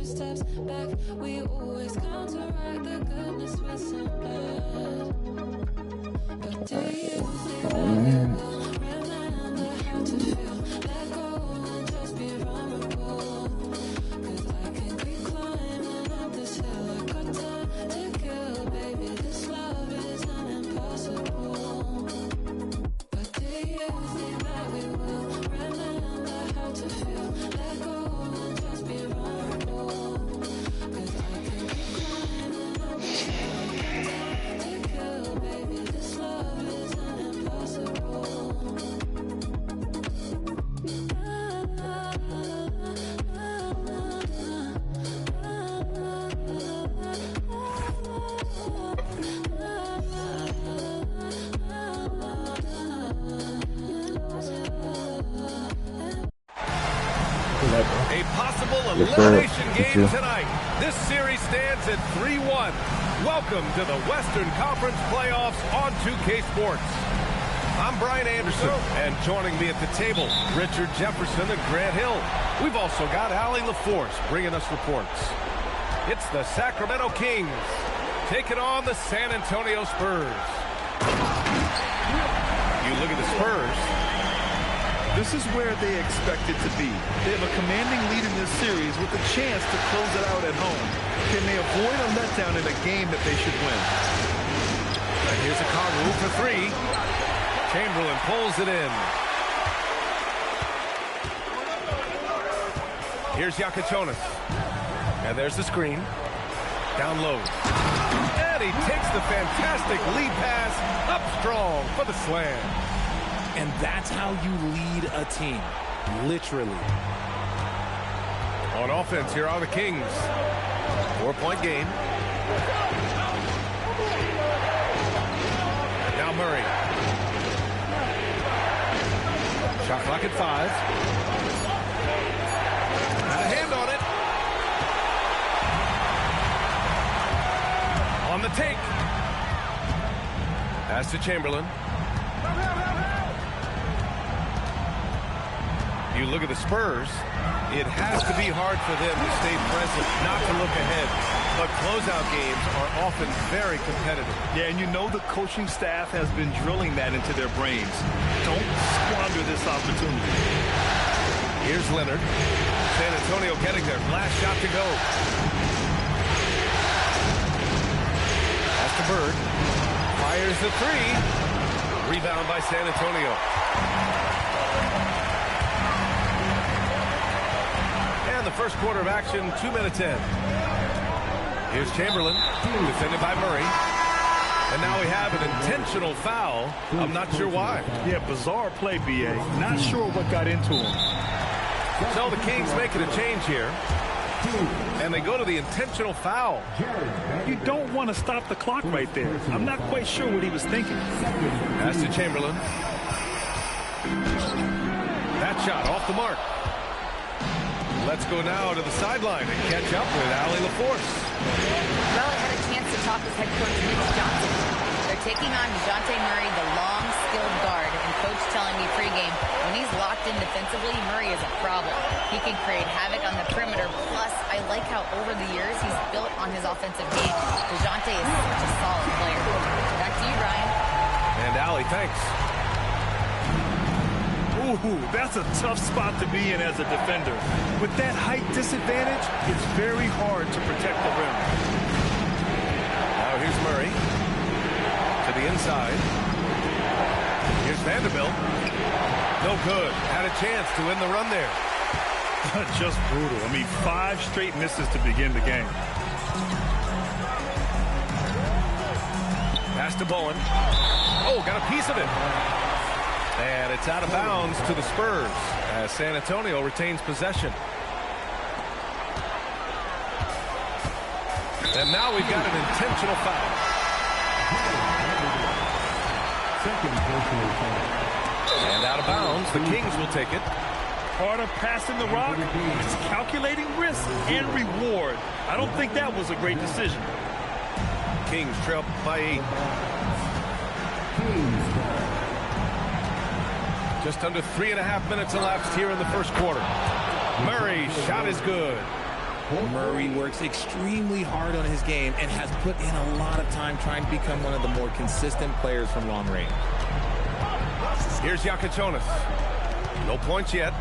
steps back. We always counteract the goodness with some bad. But do you think that we will remember how to feel? Let go and just be vulnerable. 'Cause I can keep climbing up this hill. I got time to kill, baby. This love isn't impossible. But do you think that we will remember how to feel? Let go and just be vulnerable. 'Cause I can keep climbing up this hill. I got time to kill, baby. This love isn't impossible. A possible elimination game tonight. This series stands at 3-1. Welcome to the Western Conference Playoffs on 2K Sports. I'm Brian Anderson, and joining me at the table, Richard Jefferson and Grant Hill. We've also got Allie LaForce bringing us reports. It's the Sacramento Kings taking on the San Antonio Spurs. You look at the Spurs. This is where they expect it to be. They have a commanding lead in this series with a chance to close it out at home. Can they avoid a letdown in a game that they should win? And here's a Conru for three. Chamberlain pulls it in. Here's Yakichonis. And there's the screen. Down low. And he takes the fantastic lead pass up strong for the slam. And that's how you lead a team, literally. On offense, here are the Kings. 4-point game. Now Murray. Shot clock at 5. Got a hand on it. On the take. Pass to Chamberlain. You look at the Spurs, it has to be hard for them to stay present, not to look ahead. But closeout games are often very competitive. Yeah, and you know the coaching staff has been drilling that into their brains. Don't squander this opportunity. Here's Leonard. San Antonio getting their last shot to go. Pass to Bird. Fires the three. Rebound by San Antonio. The first quarter of action, 2 minutes in. Here's Chamberlain, defended by Murray. And now we have an intentional foul. I'm not sure why. Yeah, bizarre play, B.A. Not sure what got into him. So the Kings making a change here. And they go to the intentional foul. You don't want to stop the clock right there. I'm not quite sure what he was thinking. Pass to Chamberlain. That shot off the mark. Let's go now to the sideline and catch up with Allie LaForce. Well, I had a chance to talk with head coach Mitch Johnson. They're taking on DeJounte Murray, the long, skilled guard, and coach telling me pregame, when he's locked in defensively, Murray is a problem. He can create havoc on the perimeter. Plus, I like how over the years he's built on his offensive game. DeJounte is such a solid player. Back to you, Brian. And Allie, thanks. Ooh, that's a tough spot to be in as a defender. With that height disadvantage, it's very hard to protect the rim. Now here's Murray to the inside. Here's Vanderbilt. No good. Had a chance to win the run there. Just brutal. I mean, 5 straight misses to begin the game. Pass to Bowen. Oh, got a piece of it. And it's out of bounds to the Spurs as San Antonio retains possession. And now we've got an intentional foul. And out of bounds, the Kings will take it. Part of passing the rock is calculating risk and reward. I don't think that was a great decision. Kings trail by 8. Just under 3.5 minutes elapsed here in the first quarter. Murray's shot is good. Murray works extremely hard on his game and has put in a lot of time trying to become one of the more consistent players from long range. Here's XXXXX. No points yet.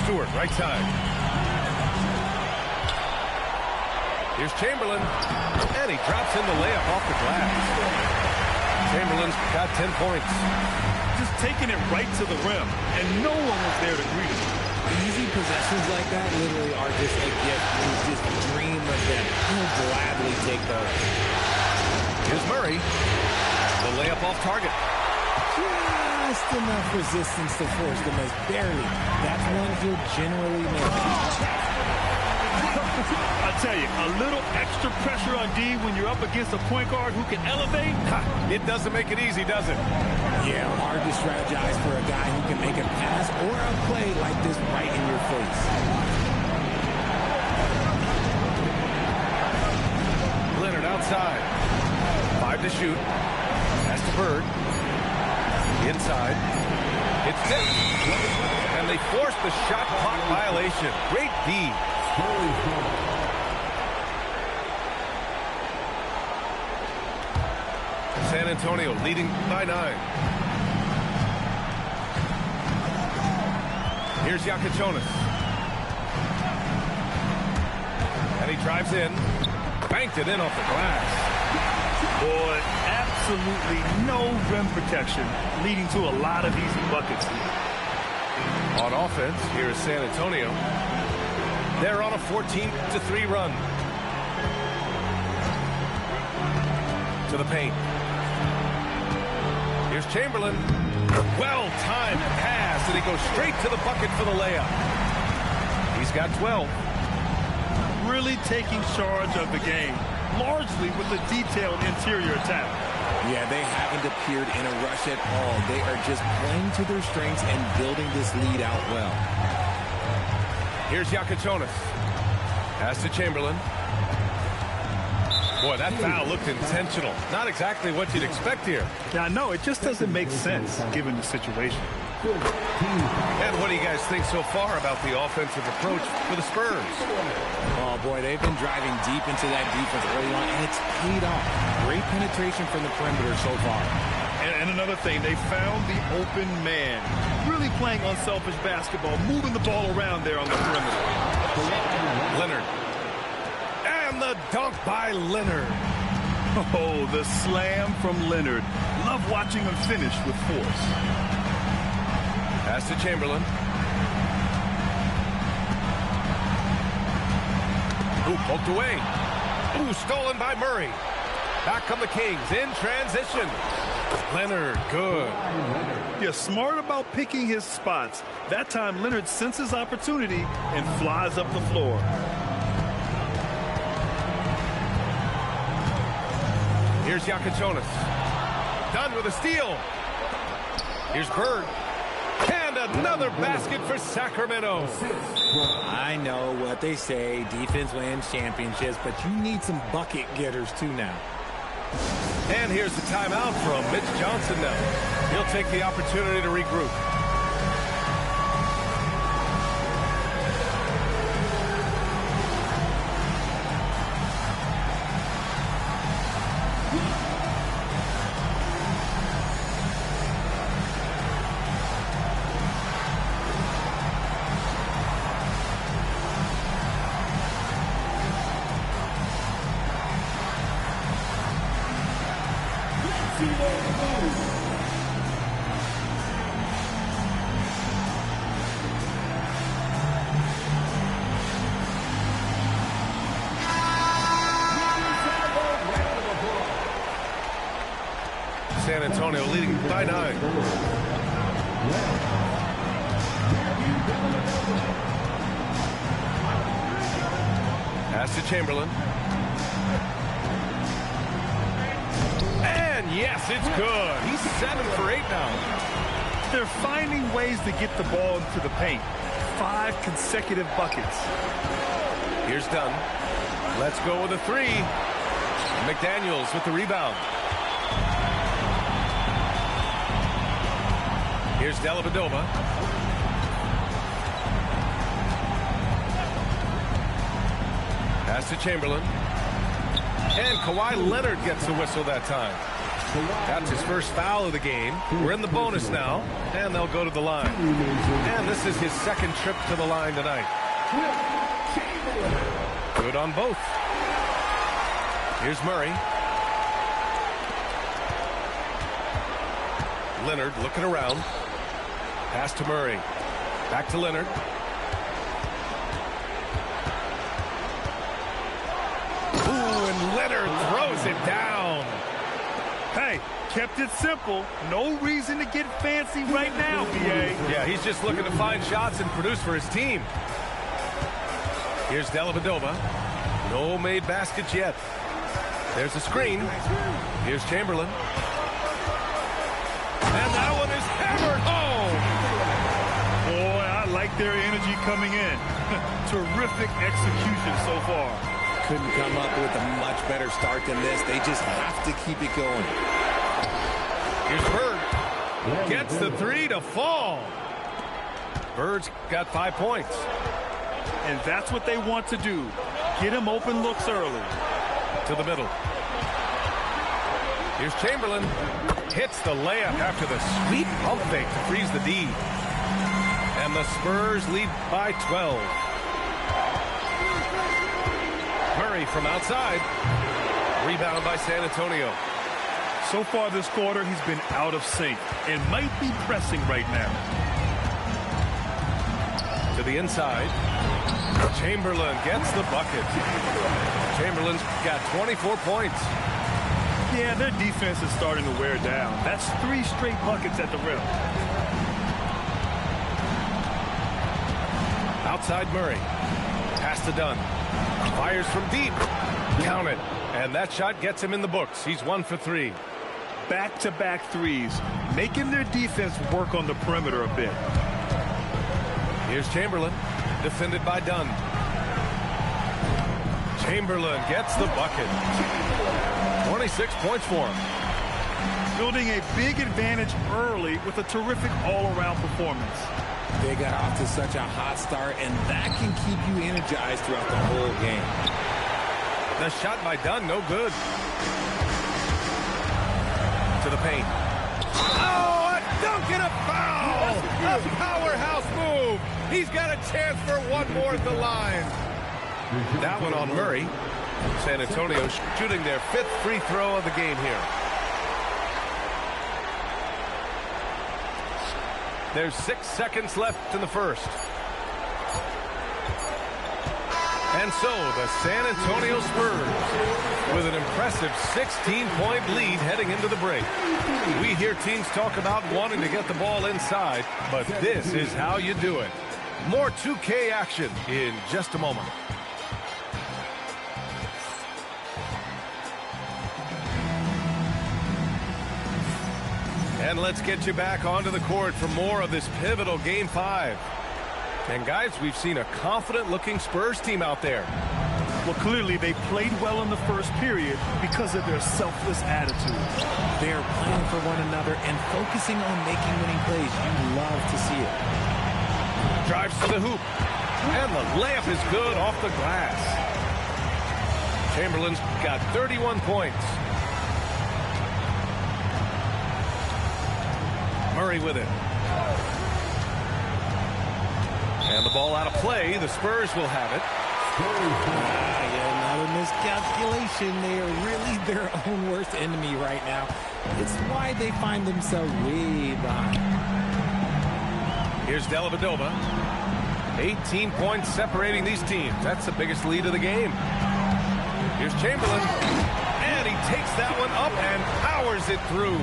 Stewart, right side. Here's Chamberlain, and he drops in the layup off the glass. Chamberlain's got 10 points. Just taking it right to the rim, and no one was there to greet him. Easy possessions like that literally are just a gift. You just dream of them. He'll gladly take those. Here's Murray. The layup off target. Just enough resistance to force the miss. Barely. That's one he'll generally make. I tell you, a little extra pressure on D when you're up against a point guard who can elevate. It doesn't make it easy, does it? Yeah, hard to strategize for a guy who can make a pass or a play like this right in your face. Leonard outside. 5 to shoot. That's to Bird. Inside. It's tipped. And they force the shot clock violation. Great D. San Antonio leading by 9. Here's XXXXX. And he drives in. Banked it in off the glass. Boy, absolutely no rim protection, leading to a lot of easy buckets. On offense, here is San Antonio. They're on a 14-3 run. To the paint. Here's Chamberlain. Well-timed pass, and he goes straight to the bucket for the layup. He's got 12. Really taking charge of the game, largely with a detailed interior attack. Yeah, they haven't appeared in a rush at all. They are just playing to their strengths and building this lead out well. Here's XXXXX. Pass to Chamberlain. Boy, that foul looked intentional. Not exactly what you'd expect here. Now, no, it just doesn't make sense given the situation. And what do you guys think so far about the offensive approach for the Spurs? Oh, boy, they've been driving deep into that defense early on, and it's paid off. Great penetration from the perimeter so far. And another thing, they found the open man. Really playing unselfish basketball, moving the ball around there on the perimeter. Leonard. And the dunk by Leonard. Oh, the slam from Leonard. Love watching him finish with force. Pass to Chamberlain. Ooh, poked away. Ooh, stolen by Murray. Back come the Kings in transition. Leonard, good. Yeah, smart about picking his spots. That time, Leonard senses opportunity and flies up the floor. Here's XXXXX. Done with a steal. Here's Bird. And another basket for Sacramento. I know what they say, defense wins championships, but you need some bucket getters too now. And here's the timeout from Mitch Johnson now. He'll take the opportunity to regroup. San Antonio leading by 9. Pass to Chamberlain. And yes, it's good. He's 7 for 8 now. They're finding ways to get the ball into the paint. 5 consecutive buckets. Here's Dunn. Let's go with a 3. McDaniels with the rebound. Here's Dellavedova. Pass to Chamberlain. And Kawhi Leonard gets the whistle that time. That's his first foul of the game. We're in the bonus now, and they'll go to the line. And this is his second trip to the line tonight. Good on both. Here's Murray. Leonard looking around. Pass to Murray. Back to Leonard. Ooh, and Leonard throws it down. Hey, kept it simple. No reason to get fancy right now, BA. Yeah, he's just looking to find shots and produce for his team. Here's Dellavedova. No made baskets yet. There's a screen. Here's Chamberlain. And that one is hammered home. Boy, I like their energy coming in. Terrific execution so far. Couldn't come up with a much better start than this. They just have to keep it going. Here's Bird. Gets the three to fall. Bird's got 5 points. And that's what they want to do. Get him open looks early. To the middle. Here's Chamberlain. Hits the layup after the sweet pump fake to freeze the D. And the Spurs lead by 12. Murray from outside. Rebound by San Antonio. So far this quarter, he's been out of sync and might be pressing right now. To the inside. Chamberlain gets the bucket. Chamberlain's got 24 points. Yeah, their defense is starting to wear down. That's 3 straight buckets at the rim. Outside Murray. Pass to Dunn. Fires from deep. Count it. And that shot gets him in the books. He's 1 for 3. Back-to-back threes, making their defense work on the perimeter a bit. Here's Chamberlain. Defended by Dunn. Chamberlain gets the bucket. 26 points for him. Building a big advantage early with a terrific all-around performance. They got off to such a hot start, and that can keep you energized throughout the whole game. The shot by Dunn, no good. To the paint. Oh, a dunk and a foul! A powerhouse move. He's got a chance for one more at the line. That one on Murray. San Antonio shooting their 5th free throw of the game here. There's 6 seconds left in the first. And so the San Antonio Spurs with an impressive 16-point lead heading into the break. We hear teams talk about wanting to get the ball inside, but this is how you do it. More 2K action in just a moment. And let's get you back onto the court for more of this pivotal Game 5. And guys, we've seen a confident-looking Spurs team out there. Well, clearly they played well in the first period because of their selfless attitude. They're playing for one another and focusing on making winning plays. You love to see it. Drives to the hoop. And the layup is good off the glass. Chamberlain's got 31 points. Murray with it. And the ball out of play. The Spurs will have it. Another miscalculation. They are really their own worst enemy right now. It's why they find themselves way behind. Here's Dellavedova. 18 points separating these teams. That's the biggest lead of the game. Here's Chamberlain. And he takes that one up and powers it through.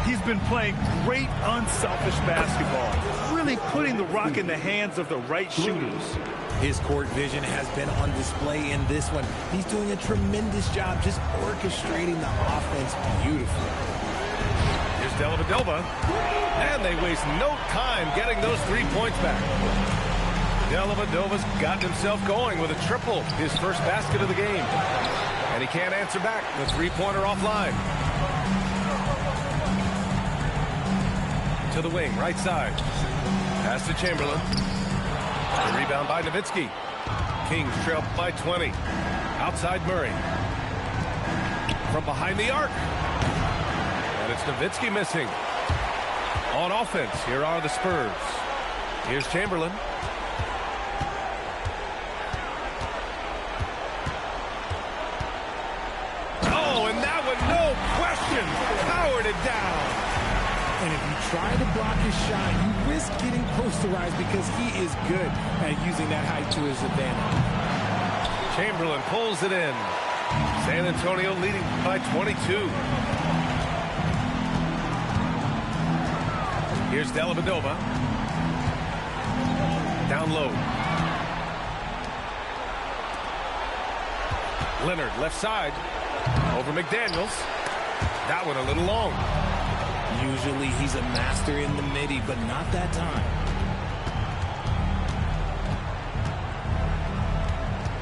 He's been playing great unselfish basketball, really putting the rock in the hands of the right shooters. His court vision has been on display in this one. He's doing a tremendous job just orchestrating the offense beautifully. Here's Dellavedova. And they waste no time getting those 3 points back. Dellavedova's gotten himself going with a triple, his first basket of the game. And he can't answer back. The three-pointer offline. To the wing, right side. Pass to Chamberlain. The rebound by Nowitzki. Kings trail by 20. Outside Murray. From behind the arc. And it's Nowitzki missing. On offense, here are the Spurs. Here's Chamberlain. Oh, and that one, no question, powered it down. And if you try to block his shot, you risk getting posterized because he is good at using that height to his advantage. Chamberlain pulls it in. San Antonio leading by 22. Here's Dellavedova. Down low. Leonard left side. Over McDaniels. That one a little long. Usually he's a master in the midi, but not that time.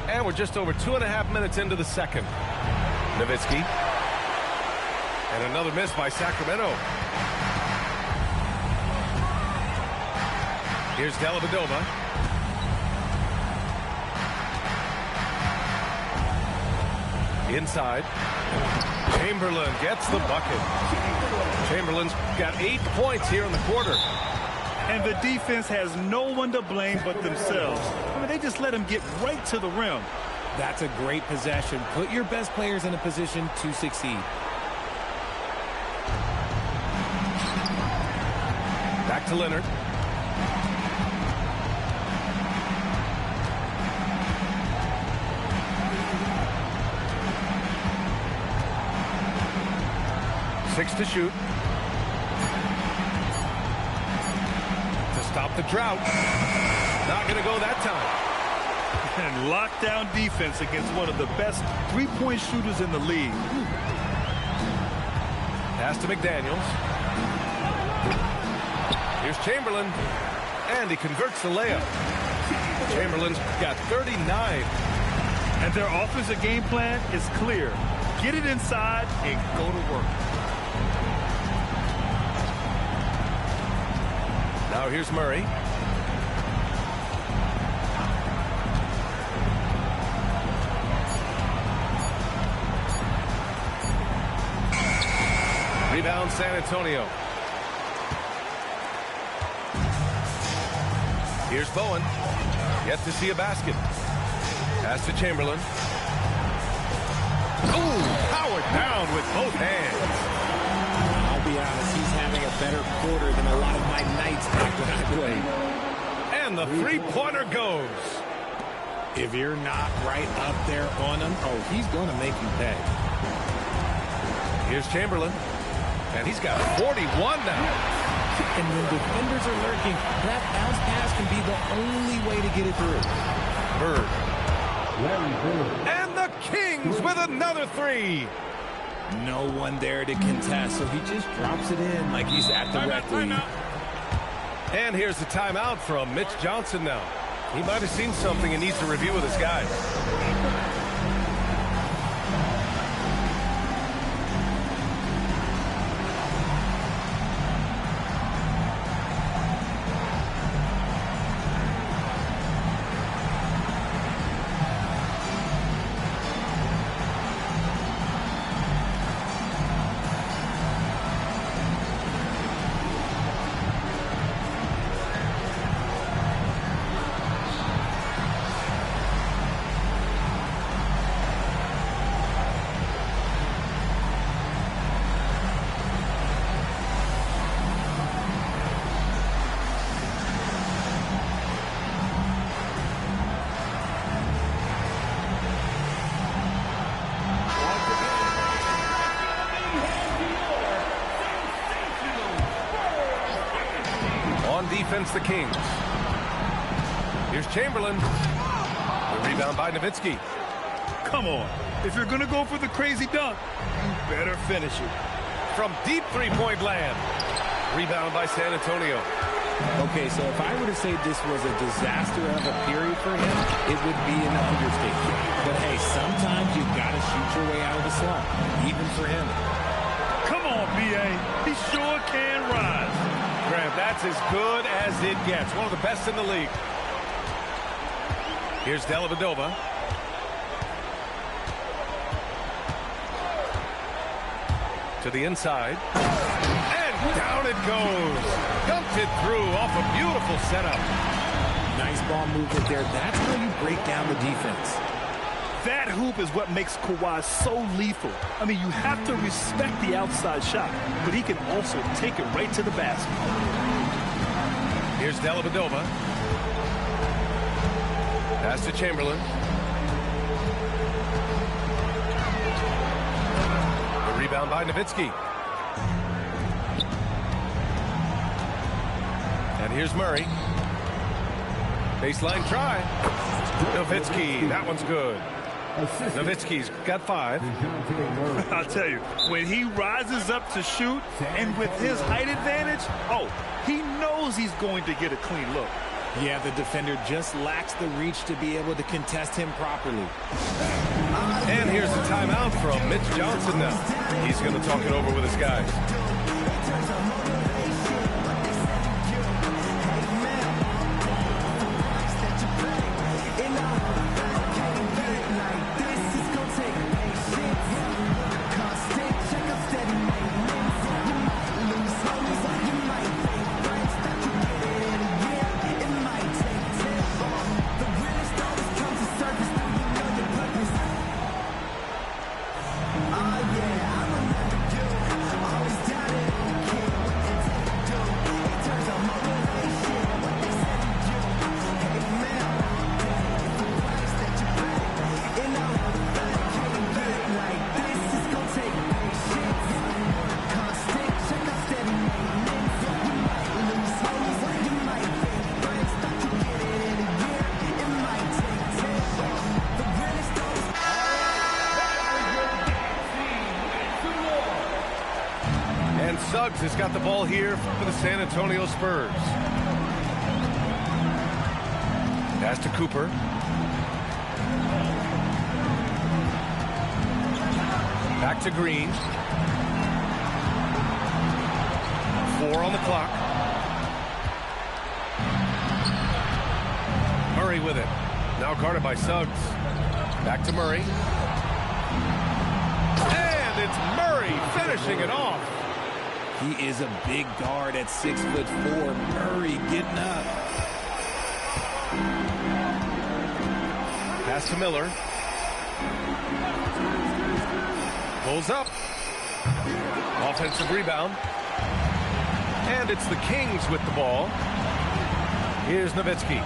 And we're just over 2.5 minutes into the second. Nowitzki. And another miss by Sacramento. Here's Dellavedova. Inside. Chamberlain gets the bucket. Chamberlain's got 8 points here in the quarter. And the defense has no one to blame but themselves. I mean, they just let him get right to the rim. That's a great possession. Put your best players in a position to succeed. Back to Leonard. Six to shoot. To stop the drought. Not going to go that time. And lockdown defense against one of the best three-point shooters in the league. Pass to McDaniels. Here's Chamberlain. And he converts the layup. Chamberlain's got 39. And their offensive game plan is clear. Get it inside and go to work. Now here's Murray. Rebound San Antonio. Here's Bowen. Yet to see a basket. Pass to Chamberlain. Ooh, powered down with both hands. I'll be honest, he's having a better quarter than a lot of my nights back when I played. And the three-pointer goes. If you're not right up there on him, oh, he's going to make you pay. Here's Chamberlain. And he's got 41 now. And when defenders are lurking, that bounce pass can be the only way to get it through. Bird. And the Kings with another three. No one there to contest, so he just drops it in like he's at the referee. And here's the timeout from Mitch Johnson now. He might have seen something and needs to review with his guys. Defense the Kings. Here's Chamberlain. The rebound by Nowitzki. Come on. If you're going to go for the crazy dunk, you better finish it. From deep three-point land. Rebound by San Antonio. Okay, so if I were to say this was a disaster of a period for him, it would be an understatement. But hey, sometimes you've got to shoot your way out of the slump, even for him. Come on, B.A. He sure can rise. Graham, that's as good as it gets. One of the best in the league. Here's Dellavedova. To the inside. And down it goes. Dumped it through off a beautiful setup. Nice ball movement there. That's how you break down the defense. That hoop is what makes Kawhi so lethal. I mean, you have to respect the outside shot, but he can also take it right to the basket. Here's Dellavedova. Pass to Chamberlain. The rebound by Nowitzki. And here's Murray. Baseline try. Nowitzki, that one's good. Nowitzki's got 5. I'll tell you, when he rises up to shoot, and with his height advantage, he knows he's going to get a clean look. Yeah, the defender just lacks the reach to be able to contest him properly. And here's the timeout from Mitch Johnson now. He's going to talk it over with his guys. Suggs has got the ball here for the San Antonio Spurs. Pass to Cooper. Back to Green. 4 on the clock. Murray with it. Now guarded by Suggs. Back to Murray. And it's Murray finishing it off. He is a big guard at 6'4". Murray getting up. Pass to Miller. Pulls up. Offensive rebound. And it's the Kings with the ball. Here's Nowitzki.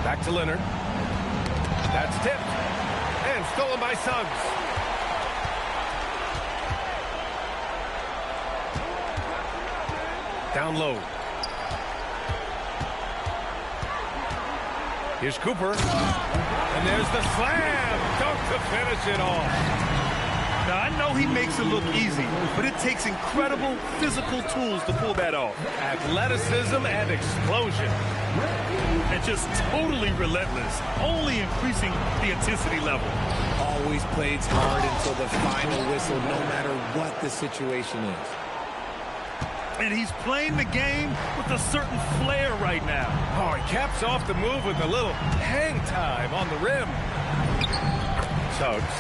Back to Leonard. That's tipped. And stolen by Suggs. Down low. Here's Cooper. And there's the slam. Dunk to finish it off. Now, I know he makes it look easy, but it takes incredible physical tools to pull that off. Athleticism and explosion. And just totally relentless, only increasing the intensity level. Always plays hard until the final whistle, no matter what the situation is. And he's playing the game with a certain flair right now. Oh, he caps off the move with a little hang time on the rim. Suggs.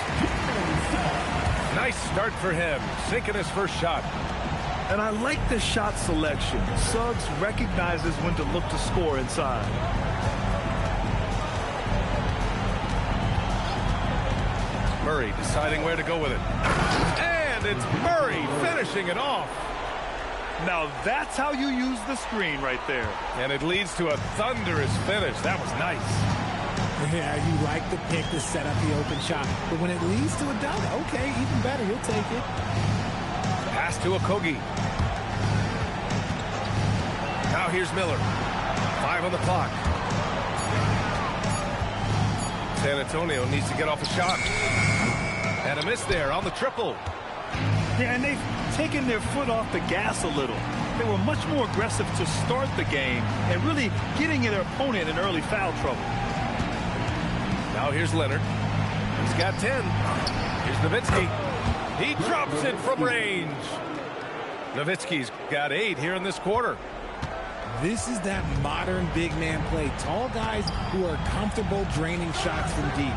Nice start for him, sinking his first shot. And I like the shot selection. Suggs recognizes when to look to score inside. Murray deciding where to go with it. And it's Murray finishing it off. Now that's how you use the screen right there. And it leads to a thunderous finish. That was nice. Yeah, you like the pick to set up the open shot. But when it leads to a dunk, okay, even better, you'll take it. Pass to Okogie. Now here's Miller. 5 on the clock. San Antonio needs to get off a shot. And a miss there on the triple. Yeah, and they've taken their foot off the gas a little. They were much more aggressive to start the game and really getting their opponent in early foul trouble. Now here's Leonard. He's got 10. Here's Nowitzki. He drops it from range. Nowitzki's got 8 here in this quarter. This is that modern big man play. Tall guys who are comfortable draining shots from deep.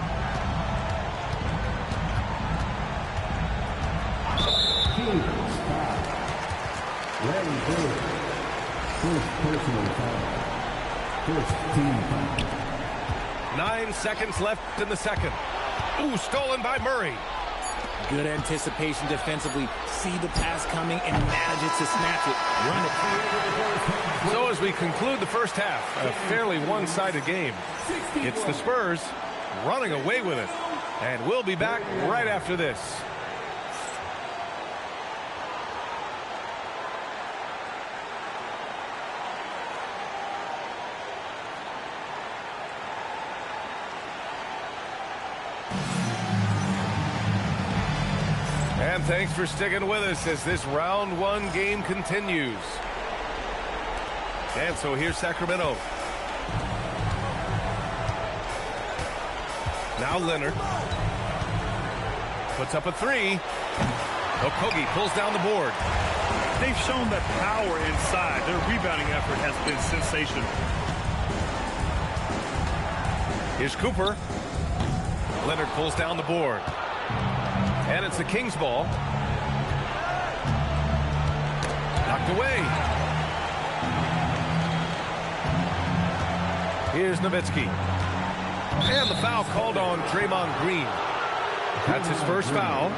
First team foul. 9 seconds left in the second. Ooh, stolen by Murray. Good anticipation defensively. See the pass coming and manages to snatch it. Run it. So as we conclude the first half, a fairly one-sided game. It's the Spurs running away with it. And we'll be back right after this. And thanks for sticking with us as this round 1 game continues. And so here's Sacramento. Now Leonard puts up a 3. Okogie pulls down the board. They've shown that power inside. Their rebounding effort has been sensational. Here's Cooper. Leonard pulls down the board. And it's the Kings ball. Knocked away. Here's Nowitzki. And the foul called on Draymond Green. That's his first foul.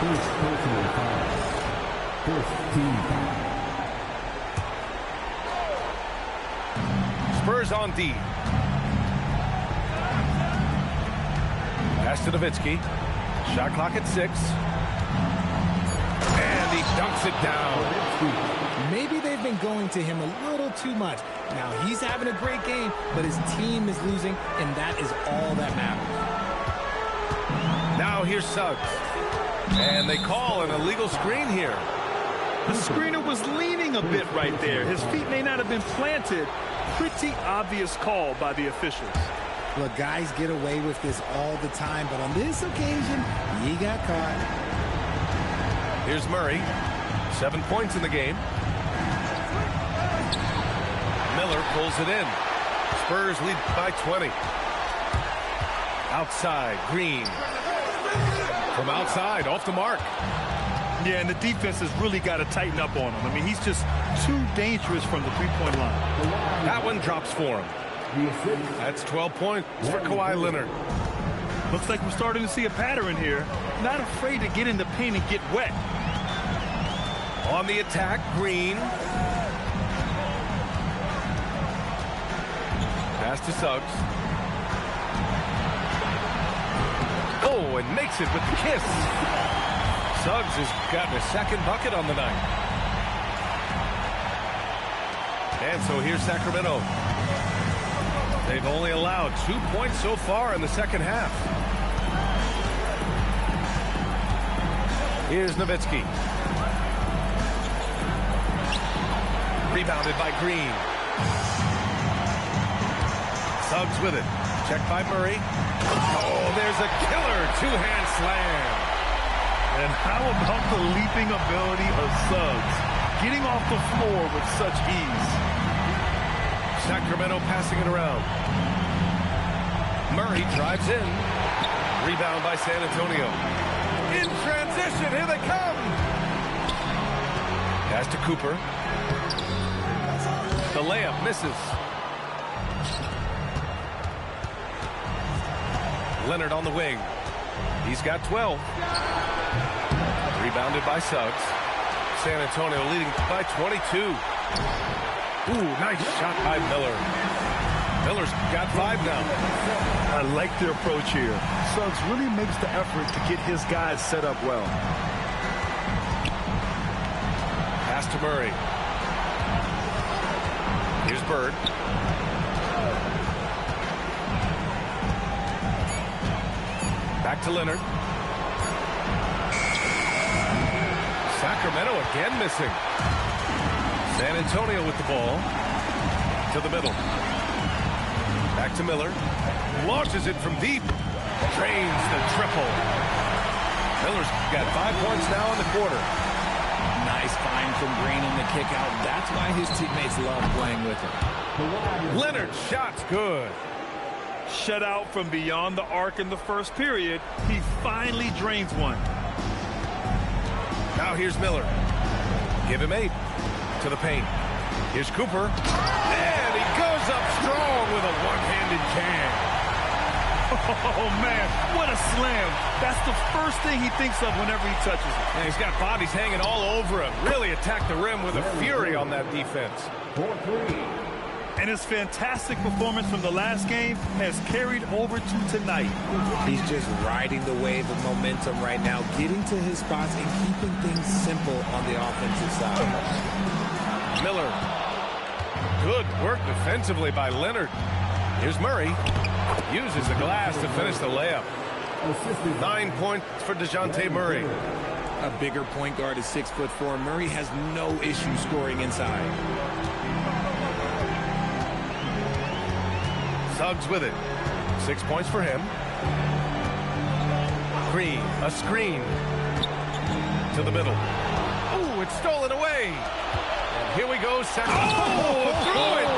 First personal foul. First team foul. Spurs on D. Pass to Nowitzki. Shot clock at 6. And he dunks it down. Maybe they've been going to him a little too much. Now he's having a great game, but his team is losing, and that is all that matters. Now here's Suggs. And they call an illegal screen here. The screener was leaning a bit right there. His feet may not have been planted. Pretty obvious call by the officials. Look, guys get away with this all the time, but on this occasion, he got caught. Here's Murray. 7 points in the game. Miller pulls it in. Spurs lead by 20. Outside, Green. From outside, off the mark. Yeah, and the defense has really got to tighten up on him. I mean, he's just too dangerous from the three-point line. That one drops for him. That's 12 points for Kawhi Leonard. Looks like we're starting to see a pattern here. Not afraid to get in the paint and get wet. On the attack, Green. Pass to Suggs. Oh, and makes it with the kiss. Suggs has gotten a second bucket on the night. And so here's Sacramento. They've only allowed 2 points so far in the second half. Here's Nowitzki. Rebounded by Green. Suggs with it. Checked by Murray. Oh, there's a killer two-hand slam. And how about the leaping ability of Suggs? Getting off the floor with such ease. Sacramento passing it around. Murray drives in. Rebound by San Antonio. In transition, here they come. Pass to Cooper. The layup misses. Leonard on the wing. He's got 12. Rebounded by Suggs. San Antonio leading by 22. Ooh, nice shot by Miller. Miller's got 5 now. I like their approach here. Suggs really makes the effort to get his guys set up well. Pass to Murray. Here's Bird. Back to Leonard. Sacramento again missing. San Antonio with the ball. To the middle. Back to Miller. Launches it from deep. Drains the triple. Miller's got 5 points now in the quarter. Nice find from Green on the kick out. That's why his teammates love playing with him. Leonard's shot's good. Shut out from beyond the arc in the first period. He finally drains one. Now here's Miller. Give him 8. To the paint. Here's Cooper. And he goes up strong with a one-handed jam. Oh, man, what a slam. That's the first thing he thinks of whenever he touches it. And he's got bodies hanging all over him. Really attacked the rim with a fury on that defense. 4-3. And his fantastic performance from the last game has carried over to tonight. He's just riding the wave of momentum right now, getting to his spots and keeping things simple on the offensive side. Miller. Good work defensively by Leonard. Here's Murray. Uses the glass to finish the layup. 9 points for DeJounte Murray. A bigger point guard is 6'4". Murray has no issue scoring inside. Suggs with it. 6 points for him. Green, a screen. To the middle. Ooh, it's stolen away. And here we go. Threw it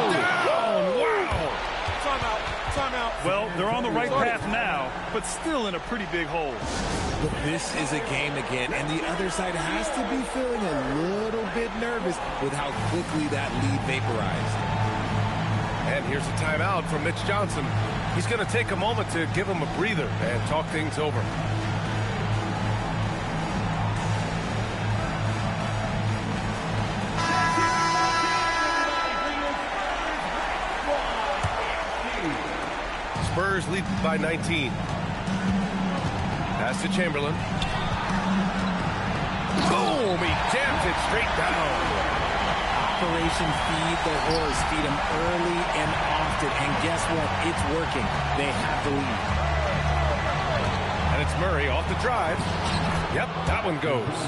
down. Wow. Timeout. Well, they're on the right path now, but still in a pretty big hole. But this is a game again, and the other side has to be feeling a little bit nervous with how quickly that lead vaporized. And here's a timeout from Mitch Johnson. He's going to take a moment to give him a breather and talk things over. Spurs lead by 19. Pass to Chamberlain. Boom! He jammed it straight down. Operation Feed the Horse. Feed him early and often. And guess what? It's working. They have the lead. And it's Murray off the drive. Yep, that one goes.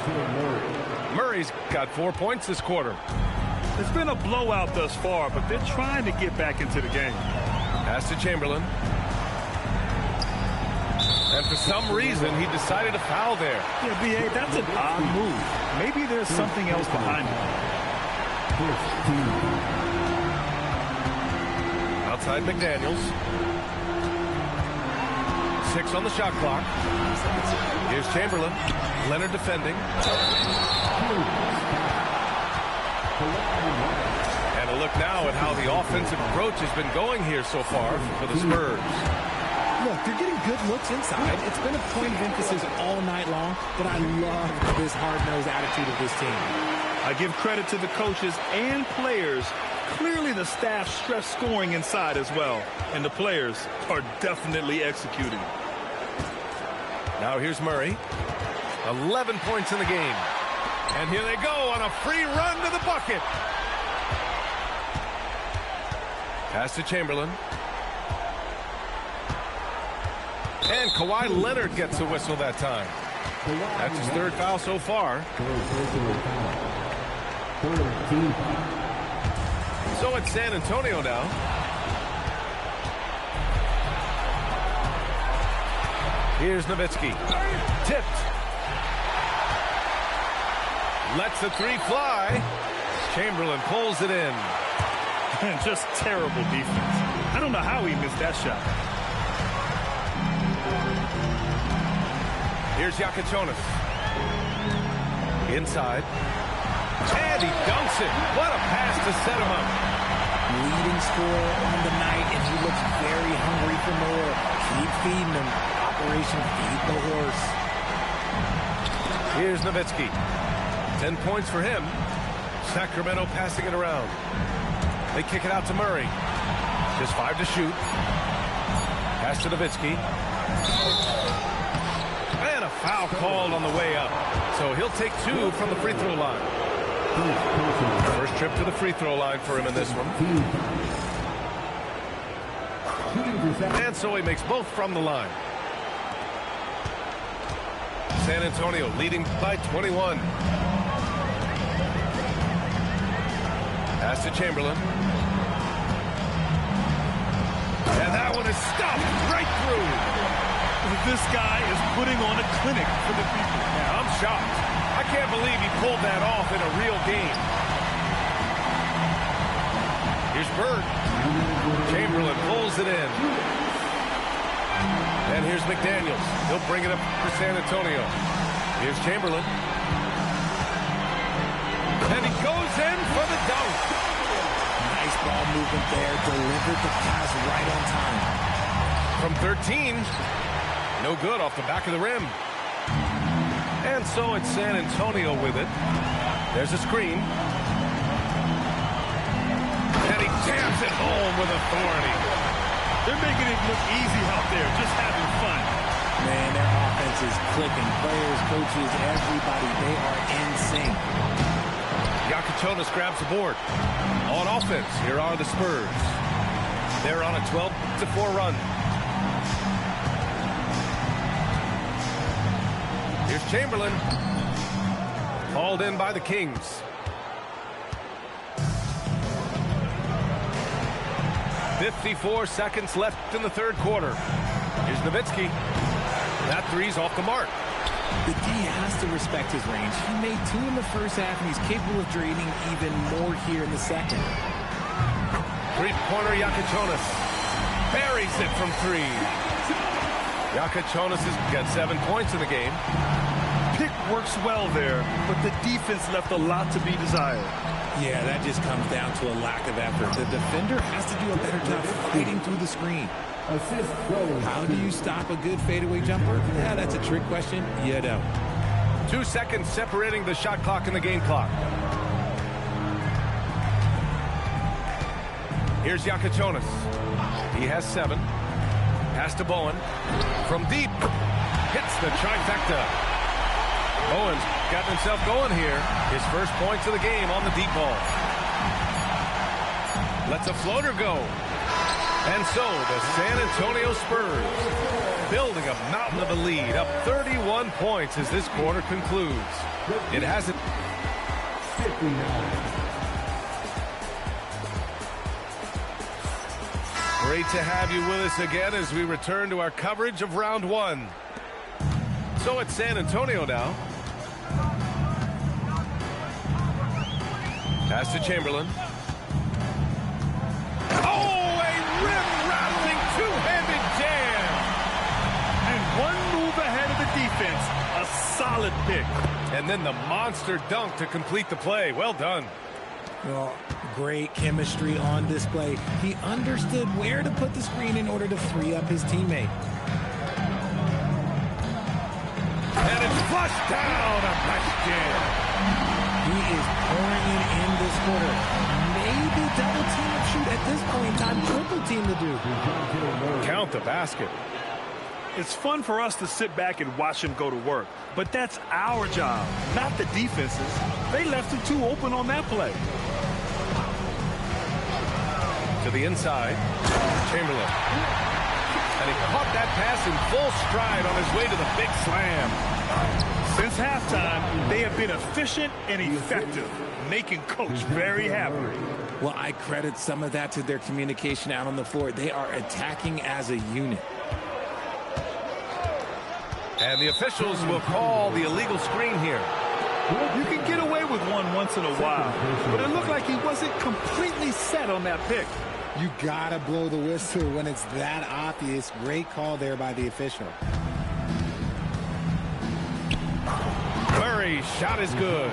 Murray's got 4 points this quarter. It's been a blowout thus far, but they're trying to get back into the game. Pass to Chamberlain. And for some reason, he decided to foul there. Yeah, B.A., that's an odd move. Maybe there's something else behind it. Outside McDaniels. 6 on the shot clock. Here's Chamberlain. Leonard defending. And a look now at how the offensive approach has been going here so far for the Spurs. Look, they're getting good looks inside. It's been a point of emphasis all night long, but I love this hard-nosed attitude of this team. I give credit to the coaches and players. Clearly the staff stressed scoring inside as well, and the players are definitely executing. Now here's Murray. 11 points in the game. And here they go on a free run to the bucket. Pass to Chamberlain. And Kawhi Leonard gets a whistle that time. That's his 3rd foul so far. So it's San Antonio now. Here's Nowitzki. Tipped. Lets the 3 fly. Chamberlain pulls it in. Just terrible defense. I don't know how he missed that shot. Here's Yakichonis. Inside. And he dunks it. What a pass to set him up. Leading scorer on the night, and he looks very hungry for more. Keep feeding him. Operation Feed the Horse. Here's Nowitzki. 10 points for him. Sacramento passing it around. They kick it out to Murray. Just 5 to shoot. Pass to Nowitzki. And a foul called on the way up. So he'll take 2 from the free throw line. First trip to the free throw line for him in this one. And so he makes both from the line. San Antonio leading by 21. Pass to Chamberlain. And that one is stopped right through. This guy is putting on a clinic for the people. Yeah, I'm shocked. I can't believe he pulled that off in a real game. Here's Bird. Chamberlain pulls it in. And here's McDaniels. He'll bring it up for San Antonio. Here's Chamberlain. And he goes in for the dunk. Nice ball movement there. Delivered the pass right on time. From 13. No good off the back of the rim. And so it's San Antonio with it. There's a screen. And he jams it home with authority. They're making it look easy out there, just having fun. Man, their offense is clicking. Players, coaches, everybody, they are in sync. Yakichonis grabs the board. On offense, here are the Spurs. They're on a 12-4 run. Here's Chamberlain. Called in by the Kings. 54 seconds left in the third quarter. Here's Nowitzki. That three's off the mark. The D has to respect his range. He made 2 in the first half, and he's capable of draining even more here in the second. Three-pointer Yakichonis. Buries it from 3. Yakichonis has got 7 points in the game. Pick works well there, but the defense left a lot to be desired. Yeah, that just comes down to a lack of effort. The defender has to do a better job fighting through the screen. How do you stop a good fadeaway jumper? Yeah, that's a trick question. You don't. 2 seconds separating the shot clock and the game clock. Here's Yakichonis. He has 7. Pass to Bowen. From deep. Hits the trifecta. Bowen's got himself going here. His first points of the game on the deep ball. Lets a floater go. And so the San Antonio Spurs building a mountain of a lead, up 31 points as this quarter concludes. It hasn't. Great to have you with us again as we return to our coverage of round 1. So it's San Antonio now. Pass to Chamberlain. Oh, a rim-rattling two-handed jam. And one move ahead of the defense. A solid pick. And then the monster dunk to complete the play. Well done. Well, great chemistry on display. He understood where to put the screen in order to free up his teammate. And it's flushed down. A nice jam. He is pouring it in this quarter. Maybe double team and shoot at this point in time. Triple team to do. Count the basket. It's fun for us to sit back and watch him go to work. But that's our job, not the defense's. They left him too open on that play. To the inside. Chamberlain. And he caught that pass in full stride on his way to the big slam. Since halftime, they have been efficient and effective, making Coach very happy. Well, I credit some of that to their communication out on the floor. They are attacking as a unit. And the officials will call the illegal screen here. You can get away with one once in a while, but it looked like he wasn't completely set on that pick. You gotta blow the whistle when it's that obvious. Great call there by the official. Murray's shot is good.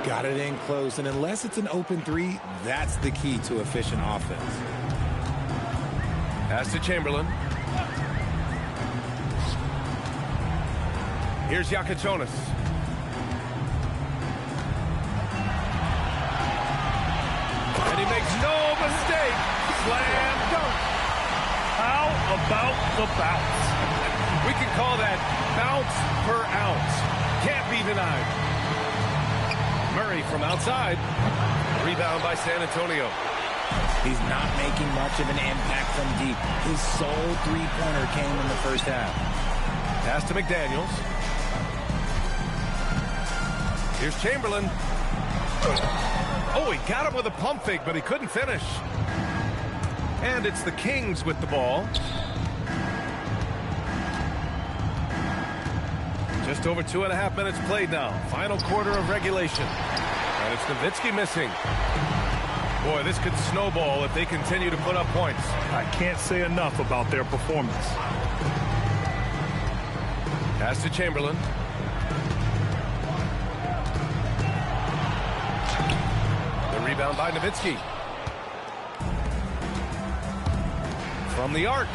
Got it in close, and unless it's an open 3, that's the key to efficient offense. Pass to Chamberlain. Here's Yakichonis. And he makes no mistake. Slam dunk. How about the bounce? We can call that bounce per ounce. Can't be denied. Murray from outside. Rebound by San Antonio. He's not making much of an impact from deep. His sole three-pointer came in the first half. Pass to McDaniels. Here's Chamberlain. Oh, he got him with a pump fake, but he couldn't finish. And it's the Kings with the ball. Just over 2.5 minutes played now. Final quarter of regulation. And it's Nowitzki missing. Boy, this could snowball if they continue to put up points. I can't say enough about their performance. Pass to Chamberlain. The rebound by Nowitzki. From the arc.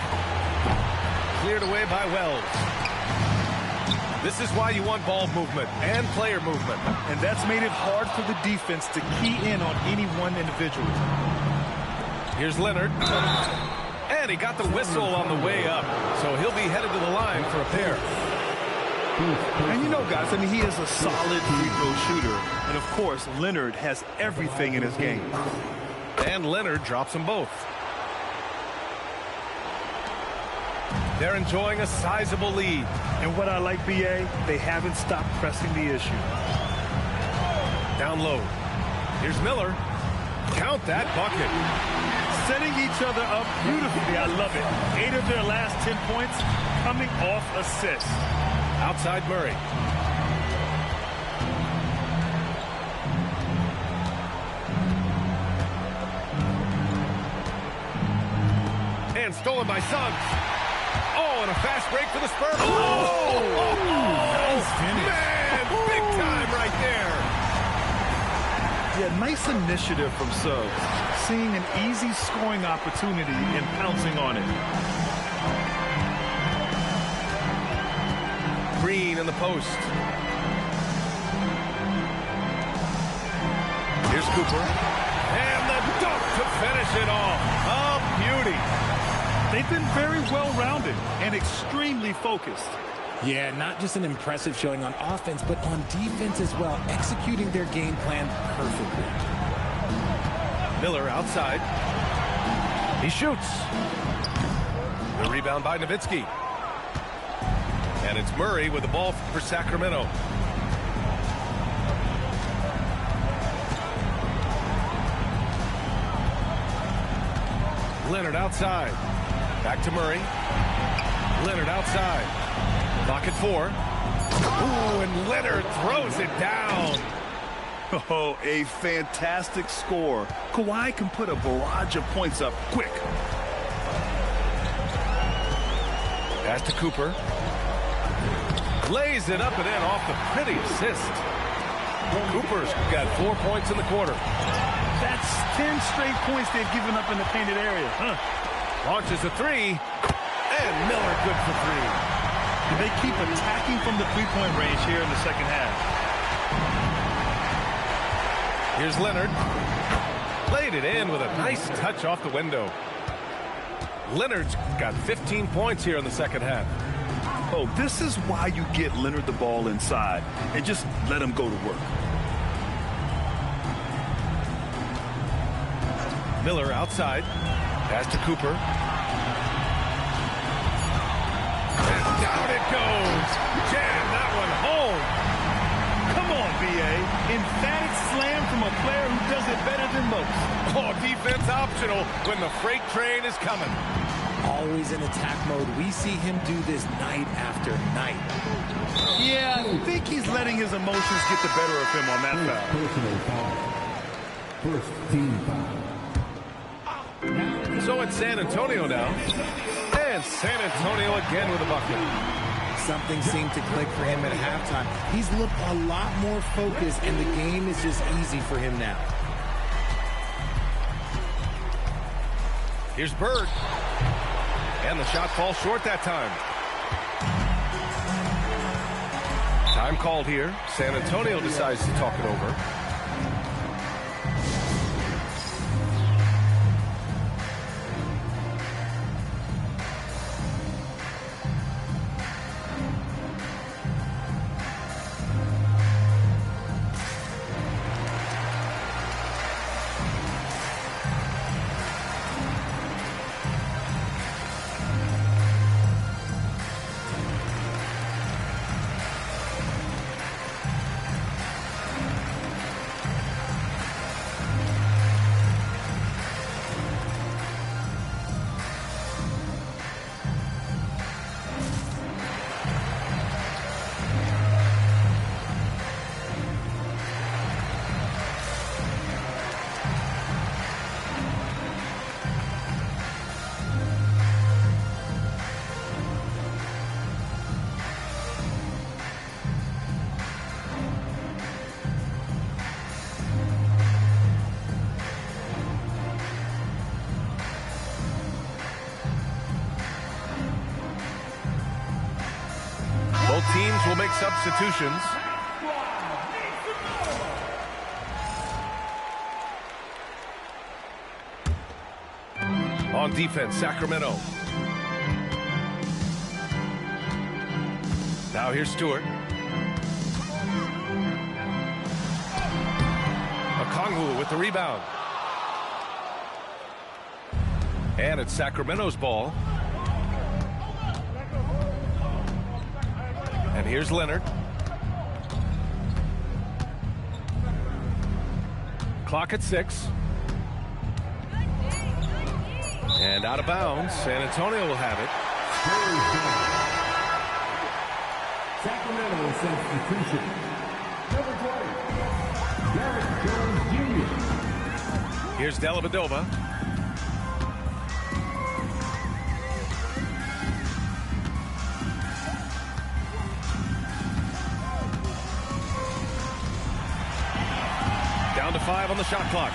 Cleared away by Wells. This is why you want ball movement and player movement. And that's made it hard for the defense to key in on any one individual. Here's Leonard. And he got the whistle on the way up. So he'll be headed to the line for a pair. And you know, guys, I mean, he is a solid free throw shooter. And, of course, Leonard has everything in his game. And Leonard drops them both. They're enjoying a sizable lead. And what I like, BA, they haven't stopped pressing the issue. Down low. Here's Miller. Count that bucket. Setting each other up beautifully. I love it. 8 of their last 10 points coming off assists. Outside Murray. And stolen by Suggs. Oh, and a fast break for the Spurs. Nice finish. Man, big time right there. Yeah, nice initiative from Suggs. Seeing an easy scoring opportunity and pouncing on it. Green in the post. Here's Cooper. And the dunk to finish it off. A beauty. They've been very well-rounded and extremely focused. Yeah, not just an impressive showing on offense, but on defense as well, executing their game plan perfectly. Miller outside. He shoots. The rebound by Nowitzki. And it's Murray with the ball for Sacramento. Leonard outside. Back to Murray. Leonard outside. Clock at 4. Ooh, and Leonard throws it down. Oh, a fantastic score. Kawhi can put a barrage of points up quick. Pass to Cooper. Lays it up and in off the pretty assist. Cooper's got 4 points in the quarter. That's 10 straight points they've given up in the painted area. Launches a 3. And Miller good for 3. They keep attacking from the three-point range here in the second half. Here's Leonard. Played it in with a nice touch off the window. Leonard's got 15 points here in the second half. Oh, this is why you get Leonard the ball inside and just let him go to work. Miller outside. Pass to Cooper. And down it goes. Jam that one home. Come on, B.A. Emphatic slam from a player who does it better than most. Oh, defense optional when the freight train is coming. Always in attack mode. We see him do this night after night. Yeah, I think he's letting his emotions get the better of him on that foul. Personal foul. First team foul. So it's San Antonio now. And San Antonio again with a bucket. Something seemed to click for him at halftime. He's looked a lot more focused, and the game is just easy for him now. Here's Bird. And the shot falls short that time. Time called here. San Antonio decides to talk it over. Both teams will make substitutions. On defense, Sacramento. Now here's Stewart. Okongwu with the rebound. And it's Sacramento's ball. And here's Leonard. Clock at 6. And out of bounds. San Antonio will have it. Sacramento substitution. Number 20, Derek Jones Jr. Here's Dellavedova. Down to 5 on the shot clock.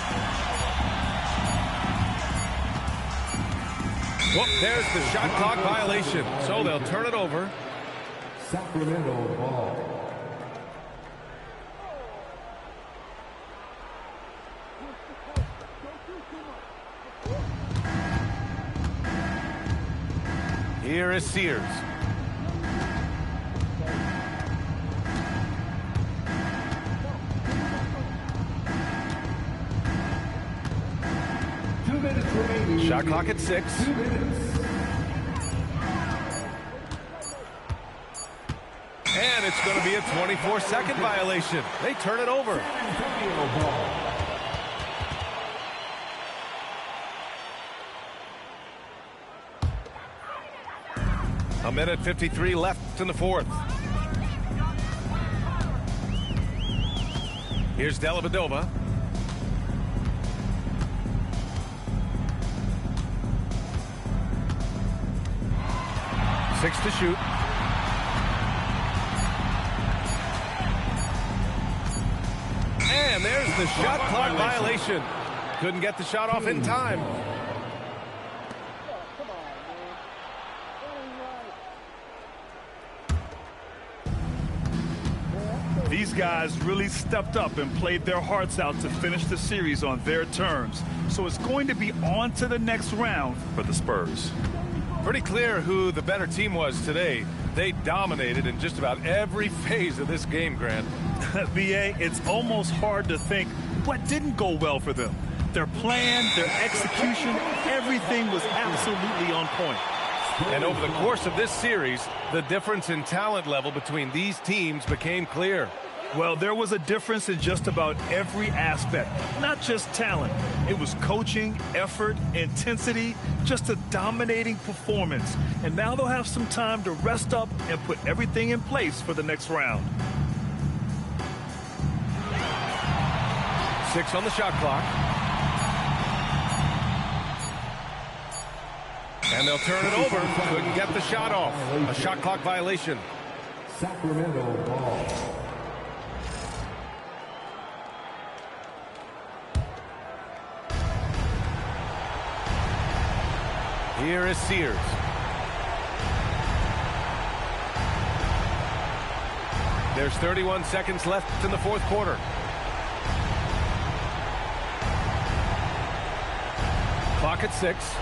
Whoop, there's the shot clock violation. So they'll turn it over. Sacramento ball. Here is Sears. Shot clock at 6. And it's going to be a 24-second violation. They turn it over. A minute 53 left in the fourth. Here's Dellavedova. Six to shoot. And there's the shot clock violation. Couldn't get the shot off in time. These guys really stepped up and played their hearts out to finish the series on their terms. So it's going to be on to the next round for the Spurs. Pretty clear who the better team was today. They dominated in just about every phase of this game, Grant. VA, it's almost hard to think what didn't go well for them. Their plan, their execution, everything was absolutely on point. And over the course of this series, the difference in talent level between these teams became clear. Well, there was a difference in just about every aspect, not just talent. It was coaching, effort, intensity, just a dominating performance. And now they'll have some time to rest up and put everything in place for the next round. 6 on the shot clock. And they'll turn it over. Couldn't get the shot off. A shot clock violation. Sacramento ball. Here is Sears. There's 31 seconds left in the fourth quarter. Clock at 6.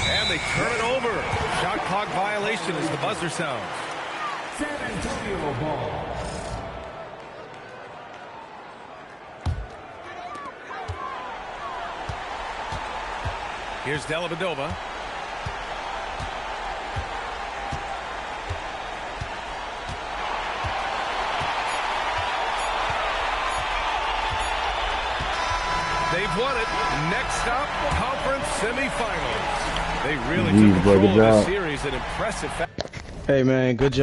And they turn it over. Shot clock violation as the buzzer sounds. San Antonio ball. Here's Dellavedova. They've won it. Next stop, conference semifinals. They really took control of this series in impressive fashion. Hey, man, good job.